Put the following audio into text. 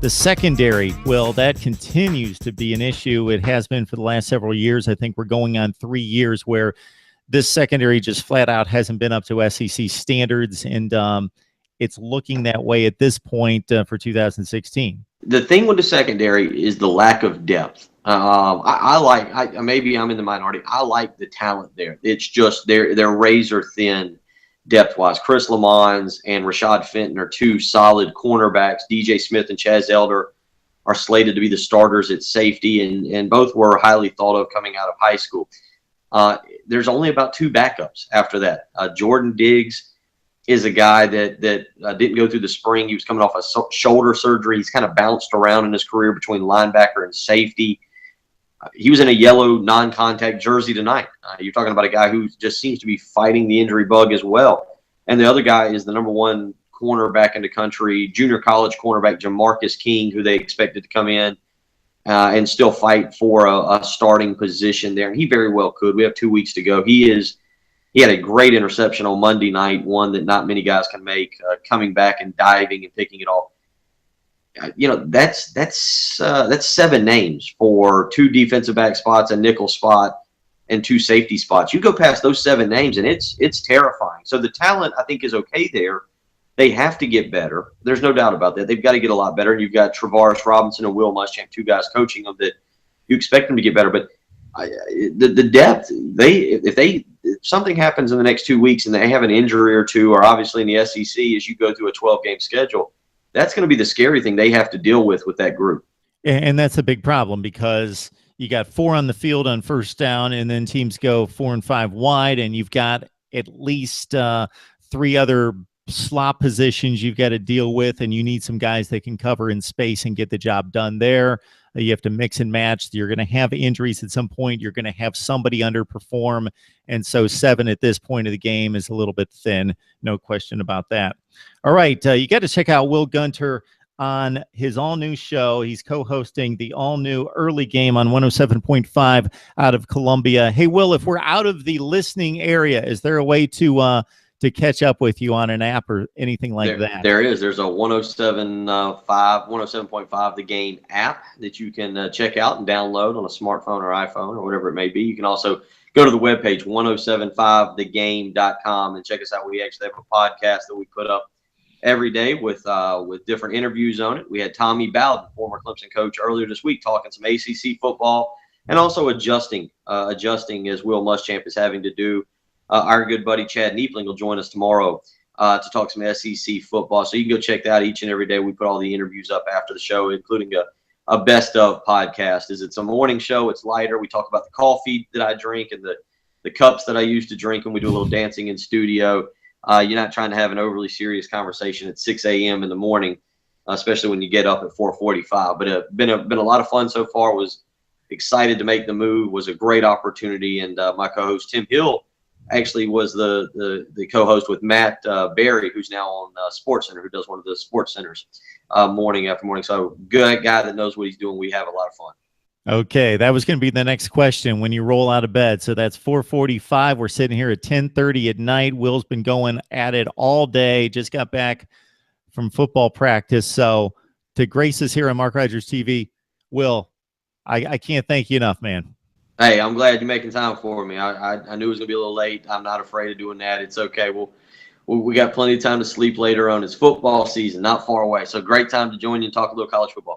The secondary, well, that continues to be an issue. It has been for the last several years. I think we're going on 3 years where this secondary just flat out hasn't been up to SEC standards, and it's looking that way at this point for 2016. The thing with the secondary is the lack of depth. Maybe I'm in the minority. I like the talent there. It's just they're razor thin depth-wise. Chris Lamons and Rashad Fenton are two solid cornerbacks. DJ Smith and Chaz Elder are slated to be the starters at safety, and both were highly thought of coming out of high school. There's only about two backups after that. Jordan Diggs is a guy that didn't go through the spring. He was coming off a shoulder surgery. He's kind of bounced around in his career between linebacker and safety. He was in a yellow non-contact jersey tonight. You're talking about a guy who just seems to be fighting the injury bug as well. And the other guy is the number one cornerback in the country, junior college cornerback Jamarcus King, who they expected to come in and still fight for a starting position there. And he very well could. We have 2 weeks to go. He had a great interception on Monday night, one that not many guys can make, coming back and diving and picking it off. That's 7 names for 2 defensive back spots, a nickel spot, and 2 safety spots. You go past those 7 names, and it's terrifying. So the talent, I think, is okay there. They have to get better. There's no doubt about that. They've got to get a lot better. And you've got Travaris Robinson and Will Muschamp, 2 guys coaching them that you expect them to get better. But the depth, if something happens in the next 2 weeks and they have an injury or two, or obviously in the SEC as you go through a 12-game schedule, that's going to be the scary thing they have to deal with that group. And that's a big problem because you got 4 on the field on first down, and then teams go 4 and 5 wide, and you've got at least 3 other slot positions you've got to deal with, and you need some guys that can cover in space and get the job done there. You have to mix and match. You're going to have injuries at some point. You're going to have somebody underperform. And so 7 at this point of the game is a little bit thin. No question about that. All right. You got to check out Will Gunter on his all-new show. He's co-hosting the all-new Early Game on 107.5 out of Columbia. Hey, Will, if we're out of the listening area, is there a way to catch up with you on an app or anything like that? There is. There's a 107.5 The Game app that you can check out and download on a smartphone or iPhone or whatever it may be. You can also go to the webpage, 1075thegame.com, and check us out. We actually have a podcast that we put up every day with different interviews on it. We had Tommy Bowden, former Clemson coach, earlier this week talking some ACC football and also adjusting as Will Muschamp is having to do. Our good buddy Chad Niepling will join us tomorrow to talk some SEC football. So you can go check that out each and every day. We put all the interviews up after the show, including a best of podcast. It's a morning show. It's lighter. We talk about the coffee that I drink and the cups that I used to drink, and we do a little dancing in studio. You're not trying to have an overly serious conversation at 6 a.m. in the morning, especially when you get up at 4:45. But been a lot of fun so far. Was excited to make the move. Was a great opportunity, and my co-host Tim Hill actually was the co-host with Matt Berry, who's now on SportsCenter, who does one of the Sports Centers morning after morning. So good guy that knows what he's doing. We have a lot of fun. Okay, that was going to be the next question when you roll out of bed. So that's 4:45. We're sitting here at 10:30 at night. Will's been going at it all day. Just got back from football practice. So to grace us here on Mark Rogers TV, Will, I can't thank you enough, man. Hey, I'm glad you're making time for me. I knew it was going to be a little late. I'm not afraid of doing that. It's okay. We got plenty of time to sleep later on. It's football season, not far away. So great time to join you and talk a little college football.